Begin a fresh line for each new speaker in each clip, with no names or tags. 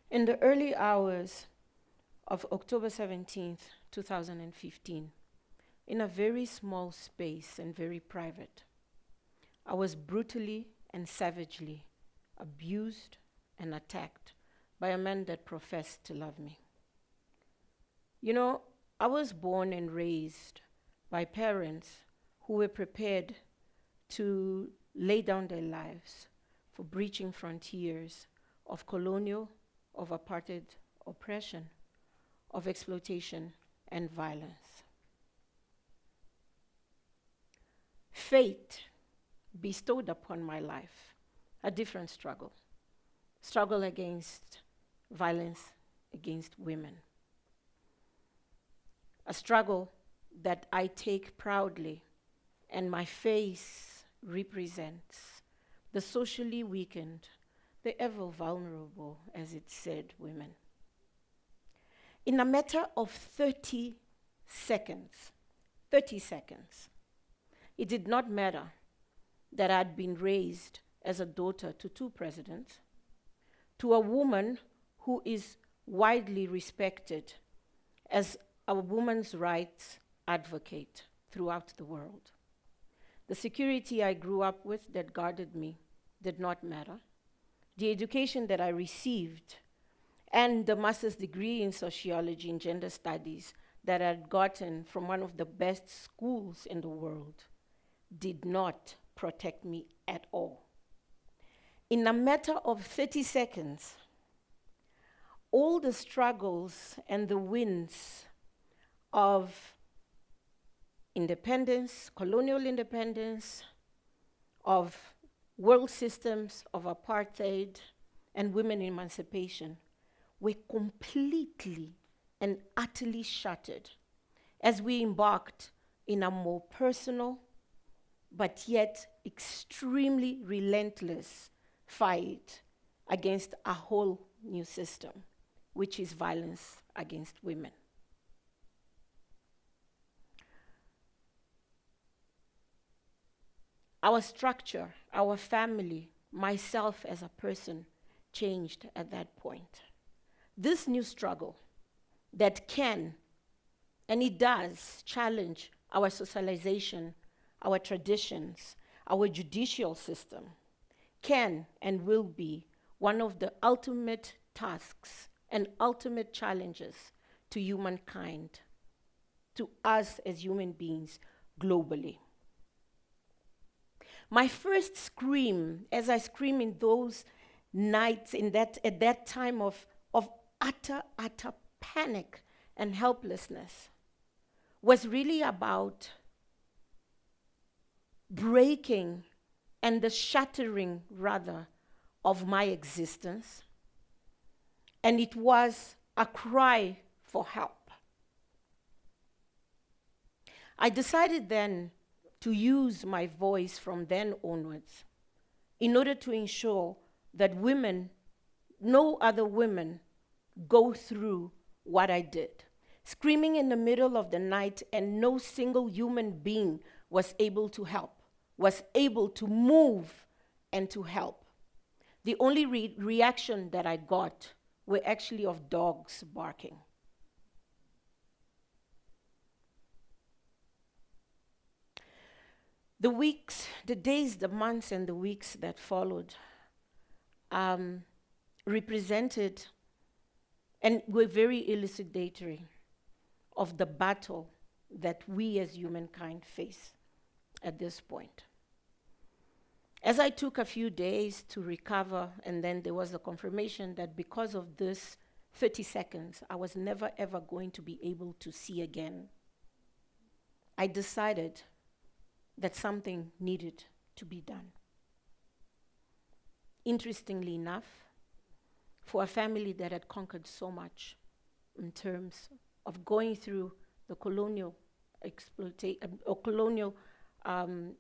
In the early hours of October 17th, 2015, in a very small space and very private, I was brutally and savagely abused and attacked by a man that professed to love me. You know, I was born and raised by parents who were prepared to lay down their lives for breaching frontiers of colonial, of apartheid oppression, of exploitation and violence. Fate bestowed upon my life a different struggle against violence against women. A struggle that I take proudly, and my face represents the socially weakened, the ever vulnerable, as it said, women. In a matter of 30 seconds, it did not matter that I'd been raised as a daughter to 2 presidents, to a woman who is widely respected as a woman's rights advocate throughout the world. The security I grew up with that guarded me did not matter. The education that I received and the master's degree in sociology and gender studies that I'd gotten from one of the best schools in the world did not protect me at all. In a matter of 30 seconds, all the struggles and the wins of independence, colonial independence, of world systems of apartheid and women emancipation were completely and utterly shattered as we embarked in a more personal but yet extremely relentless fight against a whole new system, which is violence against women. Our structure, our family, myself as a person changed at that point. This new struggle that can, and it does, challenge our socialization, our traditions, our judicial system, can and will be one of the ultimate tasks and ultimate challenges to humankind, to us as human beings globally. My first scream, as I scream in those nights, at that time of utter panic and helplessness, was really about breaking and the shattering, rather, of my existence. And it was a cry for help. I decided then to use my voice from then onwards in order to ensure that women, no other women, go through what I did. Screaming in the middle of the night, and no single human being was able to help, was able to move and to help. The only reaction that I got were actually of dogs barking. The weeks, the days, the months, and the weeks that followed represented and were very elucidatory of the battle that we as humankind face at this point. As I took a few days to recover, and then there was the confirmation that because of this 30 seconds, I was never ever going to be able to see again, I decided that something needed to be done. Interestingly enough, for a family that had conquered so much in terms of going through the colonial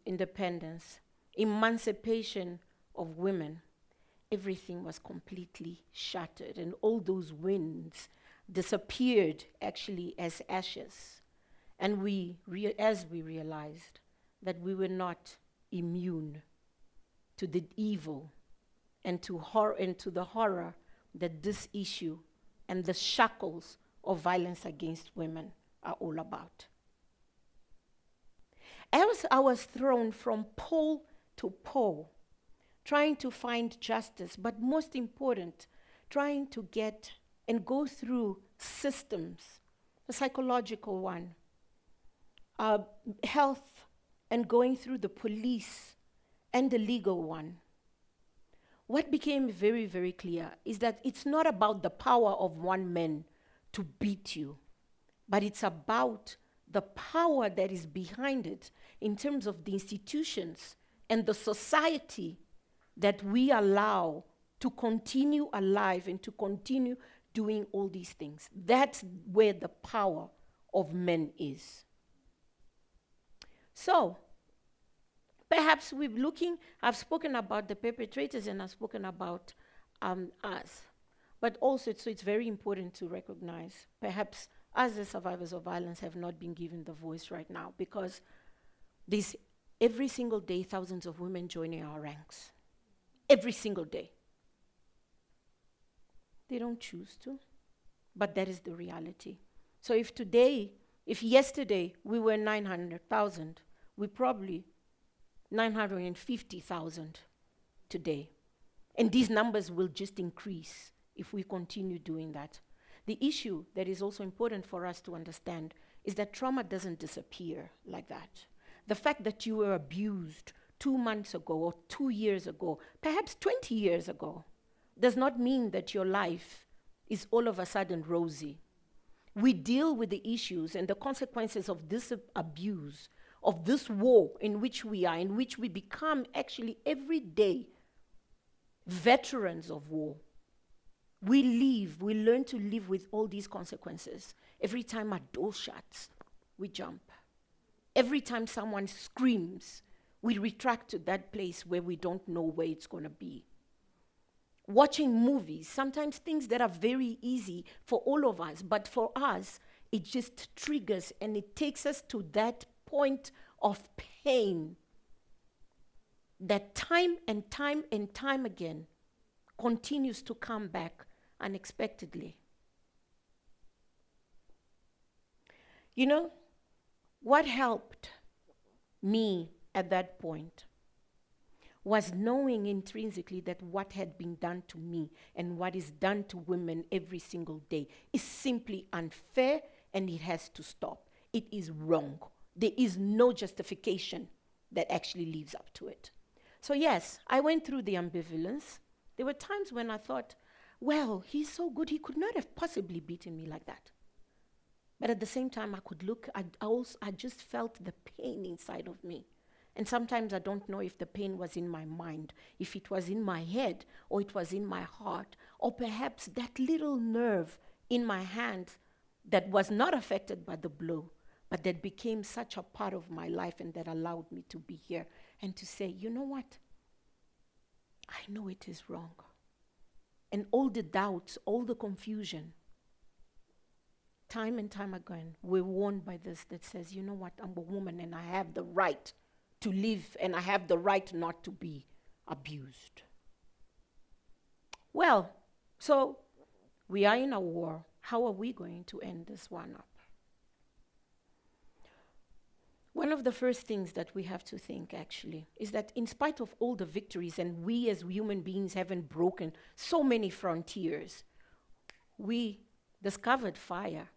independence, emancipation of women, everything was completely shattered, and all those wins disappeared actually as ashes. And as we realized that we were not immune to the evil and to the horror that this issue and the shackles of violence against women are all about. As I was thrown from pole to pole, trying to find justice, but most important, trying to get and go through systems, the psychological one, health, and going through the police and the legal one. What became very, very clear is that it's not about the power of one man to beat you, but it's about the power that is behind it in terms of the institutions and the society that we allow to continue alive and to continue doing all these things. That's where the power of men is. So, perhaps I've spoken about the perpetrators and I've spoken about us. But also, it's very important to recognize, perhaps us as survivors of violence have not been given the voice right now, because there's every single day thousands of women joining our ranks. Every single day. They don't choose to, but that is the reality. So if yesterday we were 900,000, we're probably 950,000 today. And these numbers will just increase if we continue doing that. The issue that is also important for us to understand is that trauma doesn't disappear like that. The fact that you were abused 2 months ago or 2 years ago, perhaps 20 years ago, does not mean that your life is all of a sudden rosy. We deal with the issues and the consequences of this abuse, of this war in which we are, in which we become actually every day veterans of war. We learn to live with all these consequences. Every time a door shuts, we jump. Every time someone screams, we retract to that place where we don't know where it's going to be. Watching movies, sometimes things that are very easy for all of us, but for us, it just triggers and it takes us to that point of pain that time and time and time again continues to come back unexpectedly. You know, what helped me at that point was knowing intrinsically that what had been done to me and what is done to women every single day is simply unfair and it has to stop. It is wrong. There is no justification that actually lives up to it. So yes, I went through the ambivalence. There were times when I thought, well, he's so good, he could not have possibly beaten me like that. But at the same time, I could look, I just felt the pain inside of me. And sometimes I don't know if the pain was in my mind, if it was in my head, or it was in my heart, or perhaps that little nerve in my hand that was not affected by the blow, but that became such a part of my life and that allowed me to be here and to say, you know what? I know it is wrong. And all the doubts, all the confusion, time and time again, we're warned by this that says, you know what, I'm a woman and I have the right to live and I have the right not to be abused. Well, so we are in a war. How are we going to end this one up? One of the first things that we have to think, actually, is that in spite of all the victories, and we as human beings haven't broken so many frontiers, we discovered fire.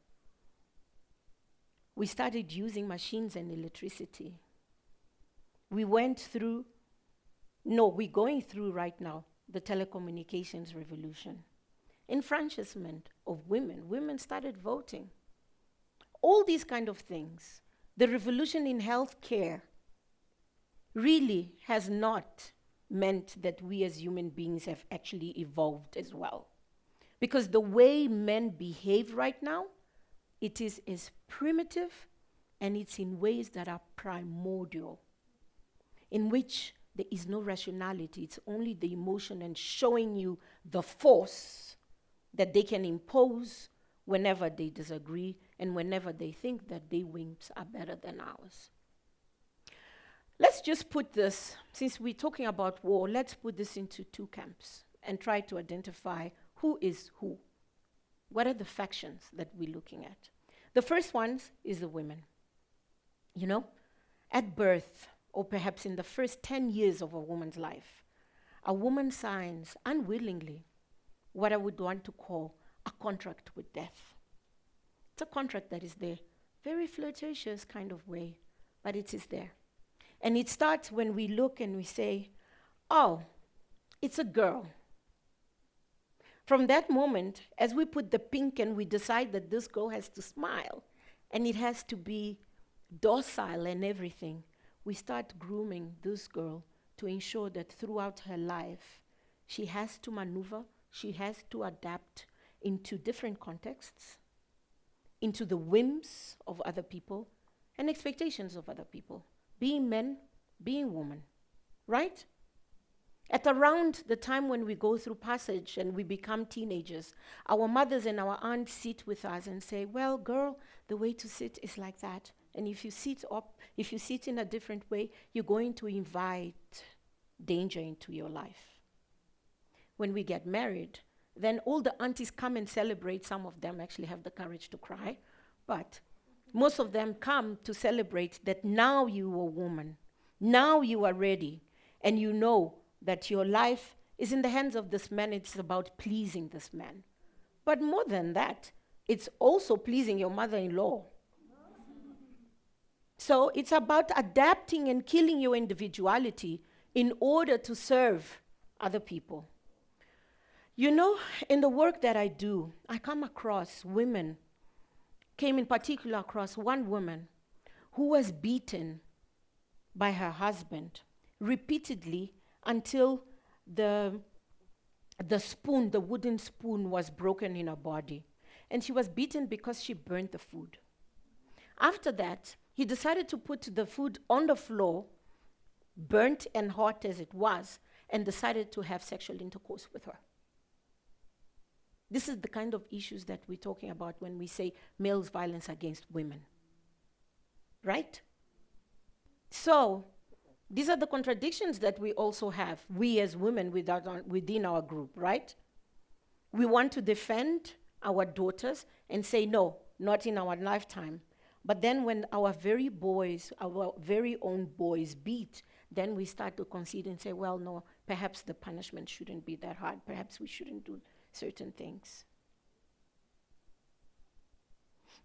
We started using machines and electricity. We're going through right now the telecommunications revolution. Enfranchisement of women. Women started voting. All these kind of things. The revolution in healthcare really has not meant that we as human beings have actually evolved as well. Because the way men behave right now, it is primitive and it's in ways that are primordial, in which there is no rationality, it's only the emotion and showing you the force that they can impose whenever they disagree and whenever they think that their wings are better than ours. Let's just put this, since we're talking about war, let's put this into two camps and try to identify who is who? What are the factions that we're looking at? The first one is the women. You know, at birth, or perhaps in the first 10 years of a woman's life, a woman signs unwillingly what I would want to call a contract with death. It's a contract that is there, very flirtatious kind of way, but it is there. And it starts when we look and we say, oh, it's a girl. From that moment, as we put the pink and we decide that this girl has to smile and it has to be docile and everything, we start grooming this girl to ensure that throughout her life, she has to maneuver, she has to adapt into different contexts, into the whims of other people and expectations of other people, being men, being women, right? At around the time when we go through passage and we become teenagers, our mothers and our aunts sit with us and say, well, girl, the way to sit is like that. And if you sit up, if you sit in a different way, you're going to invite danger into your life. When we get married, then all the aunties come and celebrate. Some of them actually have the courage to cry, but most of them come to celebrate that now you are a woman, now you are ready, and you know that your life is in the hands of this man. It's about pleasing this man. But more than that, it's also pleasing your mother-in-law. So it's about adapting and killing your individuality in order to serve other people. You know, in the work that I do, I come across women, came in particular across one woman who was beaten by her husband repeatedly until the spoon, the wooden spoon, was broken in her body. And she was beaten because she burnt the food. After that, he decided to put the food on the floor, burnt and hot as it was, and decided to have sexual intercourse with her. This is the kind of issues that we're talking about when we say male violence against women. Right? So, these are the contradictions that we also have, we as women within our group, right? We want to defend our daughters and say, no, not in our lifetime. But then when our very boys, our very own boys beat, then we start to consider and say, well, no, perhaps the punishment shouldn't be that hard. Perhaps we shouldn't do certain things.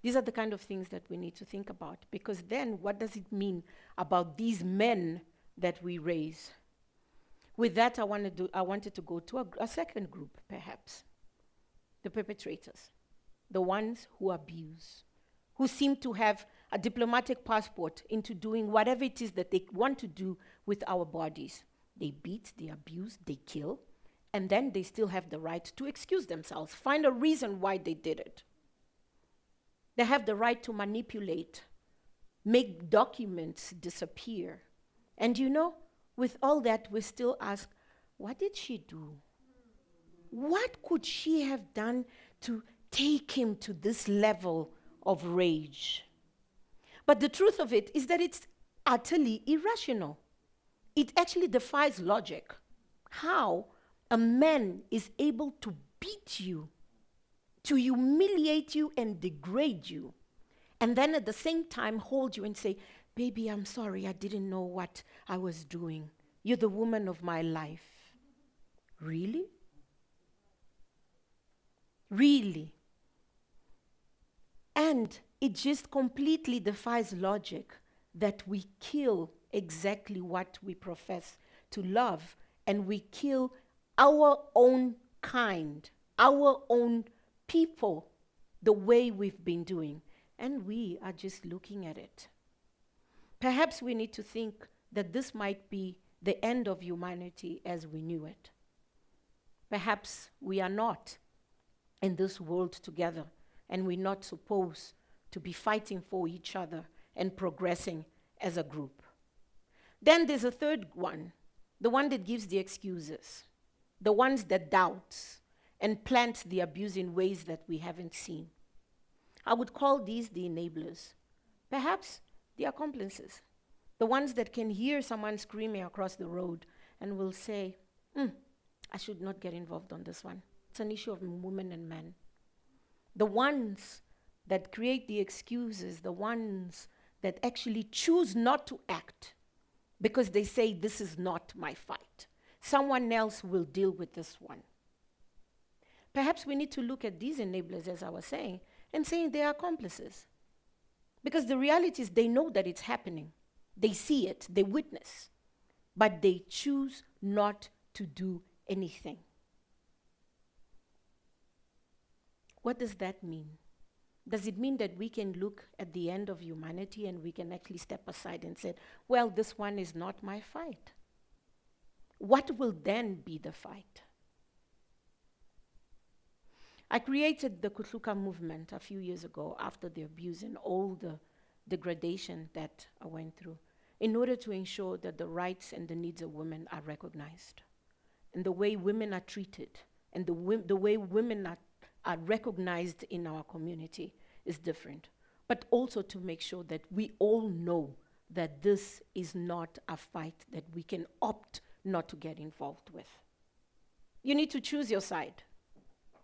These are the kind of things that we need to think about, because then what does it mean about these men that we raise? With that, I wanted to go to a second group, perhaps. The perpetrators, the ones who abuse, who seem to have a diplomatic passport into doing whatever it is that they want to do with our bodies. They beat, they abuse, they kill, and then they still have the right to excuse themselves, find a reason why they did it. They have the right to manipulate, make documents disappear. And you know, with all that, we still ask, what did she do? What could she have done to take him to this level of rage? But the truth of it is that it's utterly irrational. It actually defies logic. How a man is able to beat you, to humiliate you and degrade you, and then at the same time hold you and say, baby, I'm sorry, I didn't know what I was doing. You're the woman of my life. Really? Really? And it just completely defies logic that we kill exactly what we profess to love, and we kill our own kind, our own people, the way we've been doing. And we are just looking at it. Perhaps we need to think that this might be the end of humanity as we knew it. Perhaps we are not in this world together, and we're not supposed to be fighting for each other and progressing as a group. Then there's a third one, the one that gives the excuses, the ones that doubts and plant the abuse in ways that we haven't seen. I would call these the enablers, perhaps the accomplices, the ones that can hear someone screaming across the road and will say, I should not get involved on this one. It's an issue of women and men. The ones that create the excuses, the ones that actually choose not to act because they say, this is not my fight. Someone else will deal with this one. Perhaps we need to look at these enablers, as I was saying, and saying they are accomplices. Because the reality is they know that it's happening. They see it, they witness, but they choose not to do anything. What does that mean? Does it mean that we can look at the end of humanity and we can actually step aside and say, well, this one is not my fight? What will then be the fight? I created the Kuhluka Movement a few years ago after the abuse and all the degradation that I went through, in order to ensure that the rights and the needs of women are recognized, and the way women are treated, and the way women are recognized in our community is different. But also to make sure that we all know that this is not a fight that we can opt not to get involved with. You need to choose your side.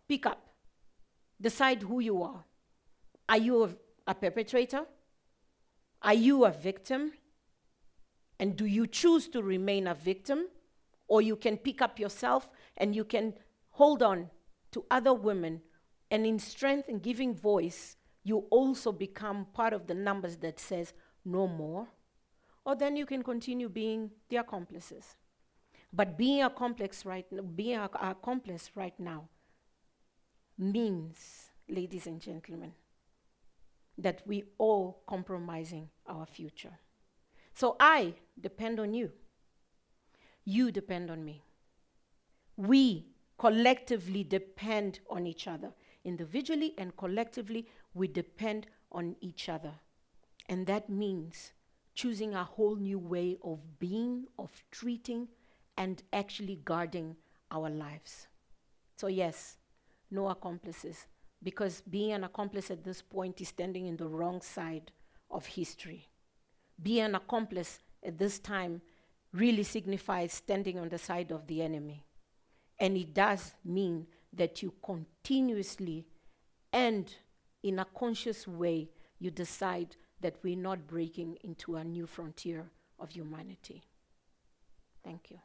Pick up. Decide who you are. Are you a perpetrator? Are you a victim? And do you choose to remain a victim? Or you can pick up yourself and you can hold on to other women, and in strength and giving voice, you also become part of the numbers that says no more. Or then you can continue being the accomplices. But being an accomplice right now means, ladies and gentlemen, that we all compromising our future. So I depend on you. You depend on me. We collectively depend on each other. Individually and collectively, we depend on each other. And that means choosing a whole new way of being, of treating, and actually guarding our lives. So yes, no accomplices, because being an accomplice at this point is standing in the wrong side of history. Being an accomplice at this time really signifies standing on the side of the enemy. And it does mean that you continuously and in a conscious way, you decide that we're not breaking into a new frontier of humanity. Thank you.